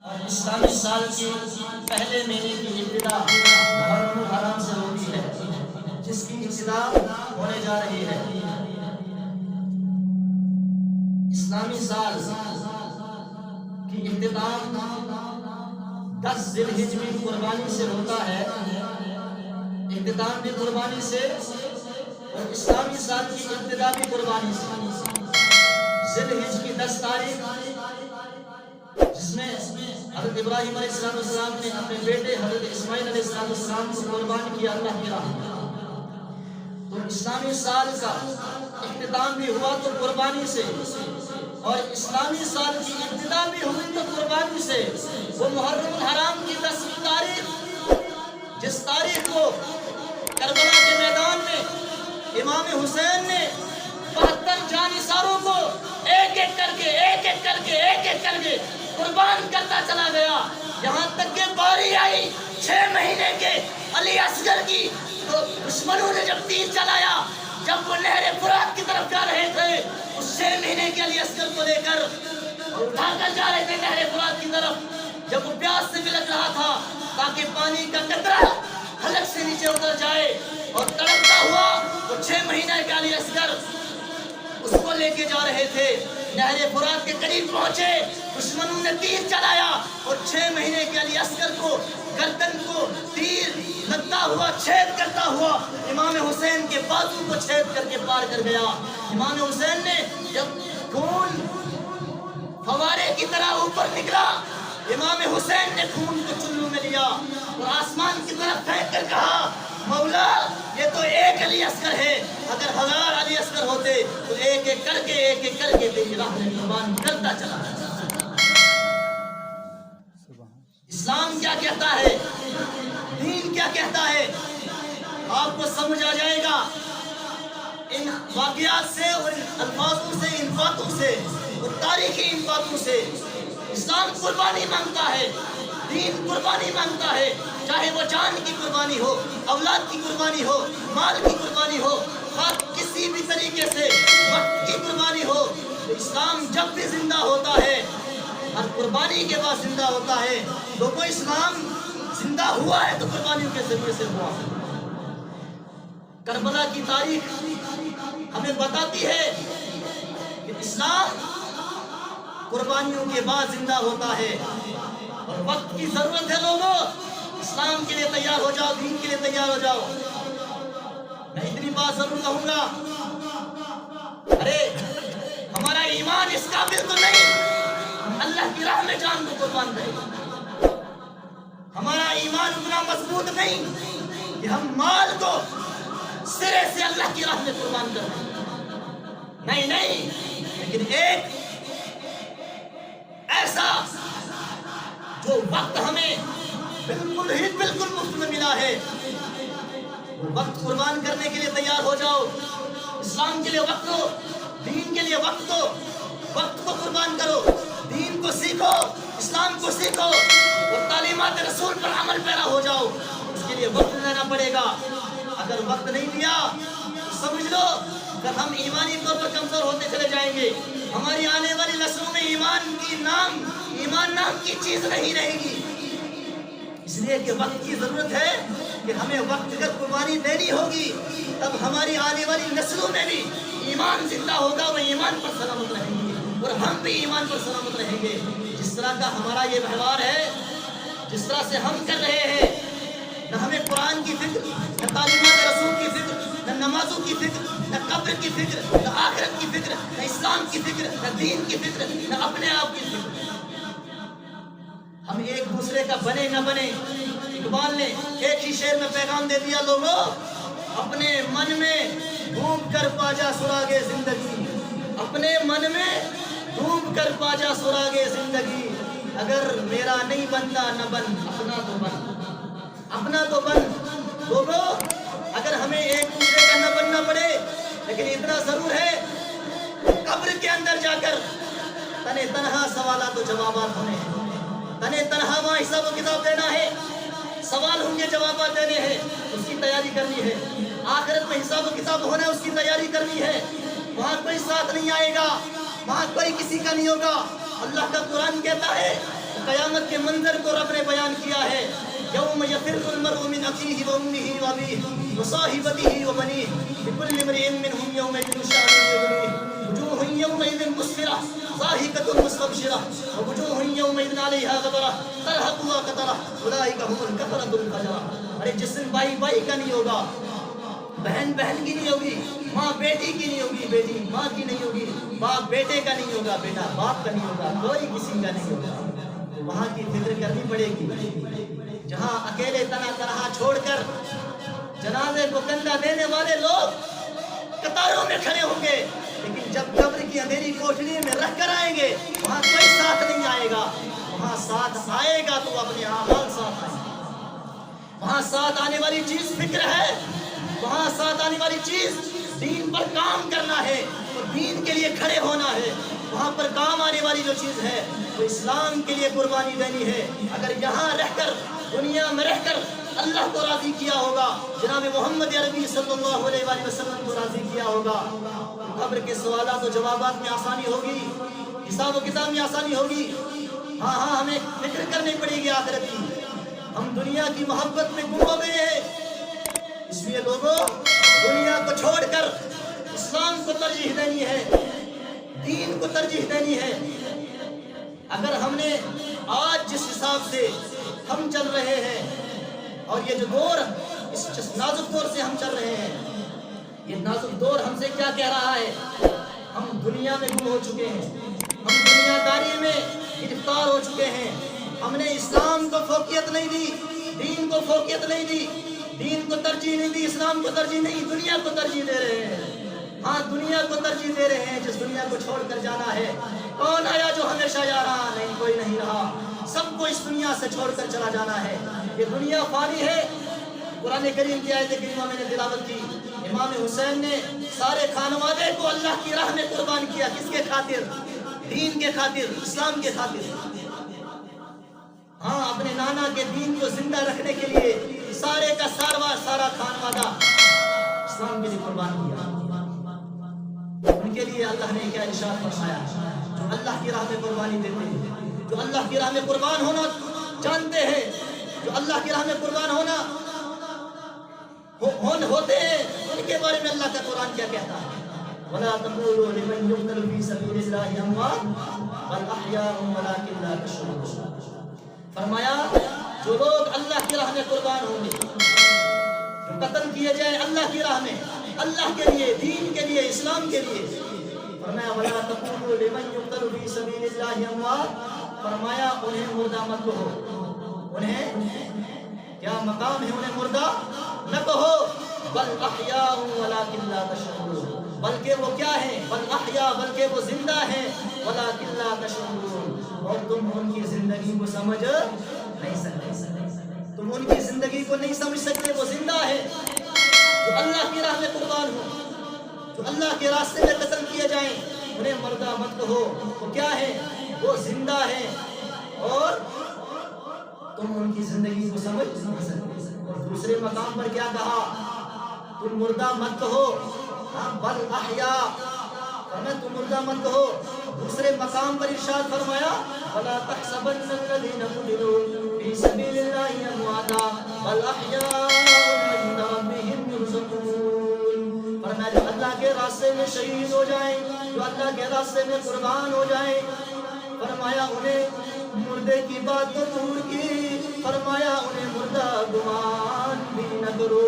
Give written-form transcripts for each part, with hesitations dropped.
اور اسلامی سال کے پہلے مہینے کی ابتدا محرم الحرام سے ہوتی ہے، جس کی ابتدا ہونے جا رہی ہے۔ اسلامی سال کی اختتام 10 ذی الحجہ میں قربانی سے ہوتا ہے، اختتام بھی قربانی سے اور اسلامی سال کی ابتدا بھی قربانی سے۔ ذی الحجہ کی 10 تاریخ، جس میں حضرت ابراہیم علیہ السلام نے اپنے بیٹے حضرت اسماعیل علیہ السلام کو قربان کیا اللہ کی راہ میں، تو اسلامی سال کا اختتام بھی ہوا تو قربانی سے، اور اسلامی سال کی ابتدا بھی ہوئی تو قربانی سے۔ وہ محرم الحرام کی 10ویں تاریخ، جس تاریخ کو کربلا کے میدان میں امام حسین نے 72 جانثاروں کو ایک ایک کر کے قربان کرتا چلا گیا، یہاں تک کہ باری آئی 6 مہینے کے علی اصغر کی، تو دشمنوں نے جب تیر چلایا، جب وہ نہر فرات کی طرف جا رہے تھے، اس 6 مہینے کے علی اصغر کو لے کر اٹھا کر جا رہے تھے نہر فرات کی طرف، جب وہ پیاس سے بلک رہا تھا تاکہ پانی کا قطرہ حلق سے نیچے اتر جائے، اور تڑپتا ہوا وہ 6 مہینے کے علی اصغر اس کو لے کے جا رہے تھے، نہر فرات کے قریب پہنچے، دشمنوں نے تیر چلایا اور 6 مہینے کے علی اصغر کو گردن کو تیر لگتا ہوا چھید کرتا ہوا امام حسین کے بازو کو چھید کر کے پار کر گیا۔ امام حسین نے جب خون فوارے کی طرح اوپر نکلا، امام حسین نے خون کو چلو میں لیا اور آسمان کی طرف پھینک کر کہا، مولا یہ تو ایک علی اصغر ہے، اگر 1000 علی اصغر ہوتے تو ایک ایک کر کے تیری راہ میں قربان کرتا چلا جاتا۔ اسلام کیا کہتا ہے، دین کیا کہتا ہے، آپ کو سمجھ آ جائے گا ان واقعات سے اور ان الفاظوں سے، ان باتوں سے اور تاریخی ان باتوں سے۔ اسلام قربانی مانگتا ہے، دین قربانی مانگتا ہے، چاہے وہ جان کی قربانی ہو، اولاد کی قربانی ہو، مال کی قربانی ہو، کسی بھی طریقے سے وقت کی قربانی ہو۔ اسلام جب بھی زندہ ہوتا ہے، ہر قربانی کے بعد زندہ ہوتا ہے۔ لوگوں، اسلام زندہ ہوا ہے تو قربانیوں کے ذریعے سے ہوا۔ کربلا کی تاریخ ہمیں بتاتی ہے کہ اسلام قربانیوں کے بعد زندہ ہوتا ہے، اور وقت کی ضرورت ہے۔ لوگوں، اسلام کے لیے تیار ہو جاؤ، دین کے لیے تیار ہو جاؤ۔ میں اتنی بات ضرور کہوں گا، ارے ہمارا ایمان اس قابل تو نہیں اللہ کی راہ میں جان کو قربان کرے، ہمارا ایمان اتنا مضبوط نہیں کہ ہم مال کو سرے سے اللہ کی راہ میں قربان کریں، نہیں، لیکن ایک ایسا جو وقت ہمیں بالکل مفت میں ملا ہے، وہ وقت قربان کرنے کے لیے تیار ہو جاؤ۔ اسلام کے لیے وقت دو، دین کے لیے وقت دو، وقت کو قربان کرو، دین کو سیکھو، اسلام کو سیکھو اور تعلیمات رسول پر عمل پیرا ہو جاؤ۔ اس کے لیے وقت لینا پڑے گا۔ اگر وقت نہیں لیا تو سمجھ لو کہ ہم ایمانی طور پر کمزور ہوتے چلے جائیں گے، ہماری آنے والی نسلوں میں ایمان نام کی چیز نہیں رہے گی۔ اس لیے کہ وقت کی ضرورت ہے کہ ہمیں وقت کا قربانی دینی ہوگی، تب ہماری آنے والی نسلوں میں بھی ایمان زندہ ہوگا، وہ ایمان پر سلامت رہیں گے اور ہم بھی ایمان پر سلامت رہیں گے۔ جس طرح کا ہمارا یہ ویوہار ہے، جس طرح سے ہم کر رہے ہیں، نہ ہمیں قرآن کی فکر، نہ تعلیمات رسول کی فکر، نہ نمازوں کی فکر، نہ قبر کی فکر، نہ آخرت کی فکر، نہ اسلام کی فکر، نہ دین کی فکر، نہ اپنے آپ کی فکر۔ ہم ایک دوسرے کا بنے نہ بنے، اقبال نے ایک ہی شعر میں پیغام دے دیا، لوگوں اپنے من میں ڈوب کر پاجا سراغے زندگی، اپنے من میں ڈوب کر پاجا سراغے زندگی، اگر میرا نہیں بنتا نہ بن، اپنا تو بن۔ لوگوں، اگر ہمیں ایک دوسرے کا نہ بننا پڑے، لیکن اتنا ضرور ہے قبر کے اندر جا کر تنے تنہا سوالات و جوابات ہونے ہیں، تنے تنہا وہاں حساب و کتاب دینا ہے، سوال ہوں گے، جوابات دینے ہیں، اس کی تیاری کرنی ہے۔ آخرت میں حساب و کتاب ہونا ہے، اس کی تیاری کرنی ہے۔ وہاں کوئی ساتھ نہیں آئے گا، وہاں کوئی کسی کا نہیں ہوگا۔ اللہ کا قرآن کہتا ہے قیامت کے منظر کو رب نے بیان کیا ہے، یوم یفر المرء من اخیہ وامہ وابیہ وصاحبتہ وبنیہ لکل امرئ منہم یومئذ شأن یغنیہ وجوہ یومئذ مسفرہ ضاحکۃ مستبشرہ ووجوہ یومئذ علیہا غبرہ ترہقها قترہ اولئک ھم الکفرۃ الفجرہ۔ ارے جس دن بھائی بھائی کا نہیں ہوگا، بہن بہن کی نہیں ہوگی، ماں بیٹی کی نہیں ہوگی، بیٹی ماں کی نہیں ہوگی، باپ بیٹے کا نہیں ہوگا، بیٹا باپ کا نہیں ہوگا، کوئی کسی کا نہیں ہوگا۔ وہاں کی فکر کرنی پڑے گی، جہاں اکیلے تنہا چھوڑ کر جنازے کو کندھا دینے والے لوگ قطاروں میں کھڑے ہوں گے، لیکن جب قبر کی اندھیری کوٹھری میں رکھ کر آئیں گے وہاں کوئی ساتھ نہیں آئے گا۔ وہاں ساتھ آئے گا تو اپنے اعمال ساتھ آئے گا، وہاں ساتھ آنے والی چیز فکر ہے، وہاں ساتھ آنے والی چیز دین پر کام کرنا ہے اور دین کے لیے کھڑے ہونا ہے۔ وہاں پر کام آنے والی جو چیز ہے وہ اسلام کے لیے قربانی دینی ہے۔ اگر یہاں رہ کر دنیا میں رہ کر اللہ کو راضی کیا ہوگا، جناب محمد عربی صلی اللہ علیہ وآلہ وسلم کو راضی کیا ہوگا، قبر کے سوالات و جوابات میں آسانی ہوگی، حساب و کتاب میں آسانی ہوگی۔ ہاں ہمیں فکر کرنی پڑے گی آخرت کی۔ ہم دنیا کی محبت میں گم ہو گئے ہیں، اس لیے لوگوں دنیا کو چھوڑ کر اسلام کو ترجیح دینی ہے، دین کو ترجیح دینی ہے۔ اگر ہم نے آج جس حساب سے ہم چل رہے ہیں اور یہ جو دور، اس نازک دور سے ہم چل رہے ہیں، یہ نازک دور ہم سے کیا کہہ رہا ہے؟ ہم دنیا میں گم ہو چکے ہیں، ہم دنیا داری میں گرفتار ہو چکے ہیں۔ ہم نے اسلام کو فوقیت نہیں دی، دین کو فوقیت نہیں دی، دین کو ترجیح نہیں دی، اسلام کو ترجیح نہیں، دنیا کو ترجیح دے رہے ہیں۔ ہاں دنیا کو ترجیح دے رہے ہیں، جس دنیا کو چھوڑ کر جانا ہے۔ کون آیا جو ہمیشہ جا رہا؟ نہیں، کوئی نہیں رہا، سب کو اس دنیا سے چھوڑ کر چلا جانا ہے۔ یہ دنیا فانی ہے۔ قرآن کریم کی آیت کریمہ میں نے تلاوت کی، امام حسین نے سارے خانوادے کو اللہ کی راہ میں قربان کیا۔ کس کے خاطر؟ دین کے خاطر، اسلام کے خاطر۔ ہاں اپنے نانا کے دین کو زندہ رکھنے کے لیے سارے کا سارا خانوادہ اسلام کے لیے قربان کیا۔ ان کے لیے اللہ نے کیا ارشاد فرمایا؟ جو اللہ کی راہ میں قربانی دیتے ہیں، جو اللہ کی راہ میں قربان ہونا جانتے ہیں، جو اللہ کی راہ میں قربان ہوتے ہیں، ان کے بارے میں اللہ کا قرآن کیا کہتا ہے؟ وَلَا تَقُولُوا لِمَنْ يُقْتَلُ فِي سَبِيلِ اللَّهِ أَمْوَاتٌ بَلْ أَحْيَاءٌ وَلَٰكِن لَّا تَشْعُرُونَ۔ فرمایا جو لوگ اللہ کی راہ میں قربان ہوں گے، جو قتل کیے جائیں اللہ کی راہ میں، اللہ کے لیے، دین کے لیے، اسلام کے لیے، فرمایا وَلَا تَقُولُوا لِمَنْ يُقْتَلُ فِي سَبِيلِ اللَّهِ أَمْوَاتٌ، فرمایا انہیں مردہ مت کہو، انہیں کیا مقام ہے، انہیں مردہ نہ کہو، بل احیاء ولکن لا تشعرون، بلکہ وہ کیا ہیں؟ بل احیاء، بلکہ وہ زندہ ہیں، ولکن لا تشعرون، اور تم ان کی زندگی کو سمجھ نہیں سکتے، تم ان کی زندگی کو نہیں سمجھ سکتے۔ وہ زندہ ہے، جو اللہ کی راہ میں قربان ہو، جو اللہ کے راستے میں قتل کیے جائیں، انہیں مردہ مت کہو، وہ کیا ہے؟ وہ زندہ ہیں، اور تم ان کی زندگی کو سمجھ نہیں سکتے۔ اور دوسرے مقام پر کیا کہا؟ تم مردہ مت کہو، بل احیاء، فرمایا تم مردہ مت کہو۔ دوسرے مقام پر ارشاد فرمایا وَلَا تَحْسَبَنَّ الَّذِينَ قُتِلُوا فِي سَبِيلِ اللَّهِ أَمْوَاتًا بَلْ أَحْيَاءٌ عِندَ رَبِّهِمْ يُرْزَقُونَ، فرمایا جو اللہ کے راستے میں شہید ہو جائیں، جو اللہ کے راستے میں قربان ہو جائیں، فرمایا انہیں مردے کی بات تو دور کی، فرمایا انہیں مردہ گمان بھی نہ کرو،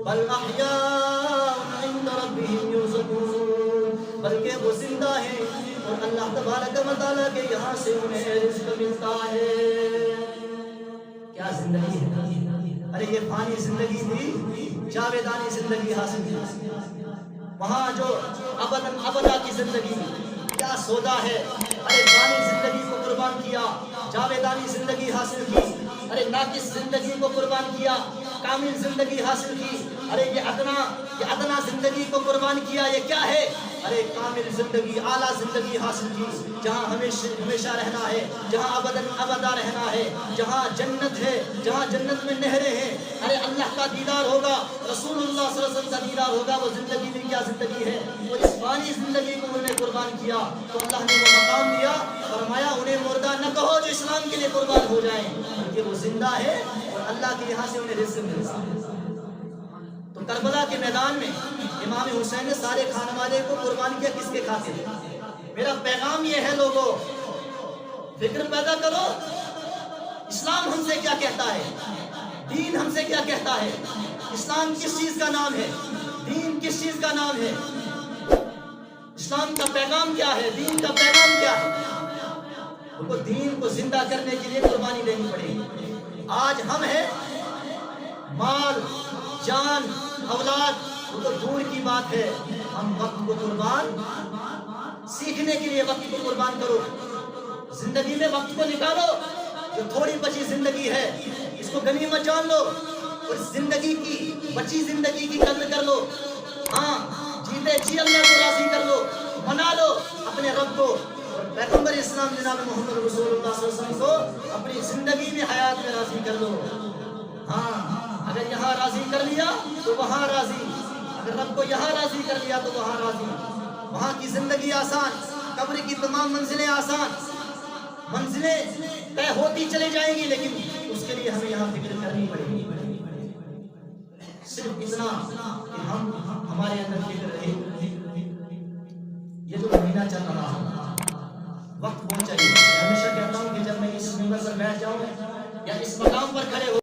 بل احیاء عند ربهم يرزقون، بلکہ وہ زندہ ہیں اور اللہ تبارک و تعالیٰ کے یہاں سے انہیں رزق ملتا ہے۔ کیا زندگی ہے! ارے یہ فانی زندگی تھی، جاویدانی زندگی حاصل کی، وہاں جو ابدا کی زندگی، کیا سودا ہے! ارے فانی زندگی کو قربان کیا، جاویدانی زندگی حاصل کی، ارے ناقص زندگی کو قربان کیا، کامل زندگی حاصل کی، ارے یہ ادنا زندگی کو قربان کیا۔ یہ کیا ہے؟ ارے کامل زندگی، اعلیٰ زندگی حاصل کی، جہاں ہمیشہ رہنا ہے، جہاں ابداً ابدا رہنا ہے، جہاں جنت ہے، جہاں جنت میں نہریں ہیں، ارے اللہ کا دیدار ہوگا، رسول اللہ صلی اللہ علیہ وسلم کا دیدار ہوگا، وہ زندگی بھی کیا زندگی ہے، وہ اس فانی زندگی کو انہوں نے قربان کیا تو اللہ نے وہ مقام دیا، فرمایا انہیں مردہ نہ کہو جو اسلام کے لیے قربان ہو جائیں، بلکہ وہ زندہ ہے اور اللہ کے یہاں سے انہیں رزق ملتا ہے۔ تو کربلا کے میدان میں امام حسین نے سارے کھانے والے کو قربان کیا، کس کے خاطر؟ میرا پیغام یہ ہے لوگوں، فکر پیدا کرو، اسلام ہم سے کیا کہتا ہے، دین ہم سے کیا کہتا ہے، اسلام کس چیز کا نام ہے، دین کس چیز کا نام ہے، اسلام کا پیغام کیا ہے، دین کا پیغام کیا ہے؟ ان کو دین کو زندہ کرنے کے لیے قربانی دینی پڑے گی۔ آج ہم ہیں، مال، جان، اولاد وہ تو دور کی بات ہے، ہم وقت کو قربان، سیکھنے کے لیے وقت کو قربان کرو، زندگی میں وقت کو نکالو، جو تھوڑی بچی زندگی ہے اس کو غنیمت جان لو، اور زندگی کی بچی زندگی کی قدر کر لو، ہاں جیتے جی اللہ کو راضی کر لو، منا لو اپنے رب کو، اور پیغمبر اسلام جناب محمد رسول اللہ صلی اللہ علیہ وسلم کو اپنی زندگی میں حیات میں راضی کر لو۔ ہاں اگر یہاں راضی کر لیا تو وہاں راضی، اگر رب کو یہاں راضی کر لیا تو وہاں راضی، وہاں کی زندگی آسان، قبر کی تمام منزلیں آسان، منزلیں طے ہوتی چلی جائیں گی، لیکن اس کے لیے ہمیں یہاں فکر کرنی پڑے گی، صرف اتنا کہ ہم ہمارے اندر فکر رہے۔ یہ جو مہینہ چل رہا ہے وقت بہت چاہیے، ہمیشہ کہتا ہوں کہ جب میں اس منبر پر بیٹھ جاؤں یا اس مقام پر کھڑے ہو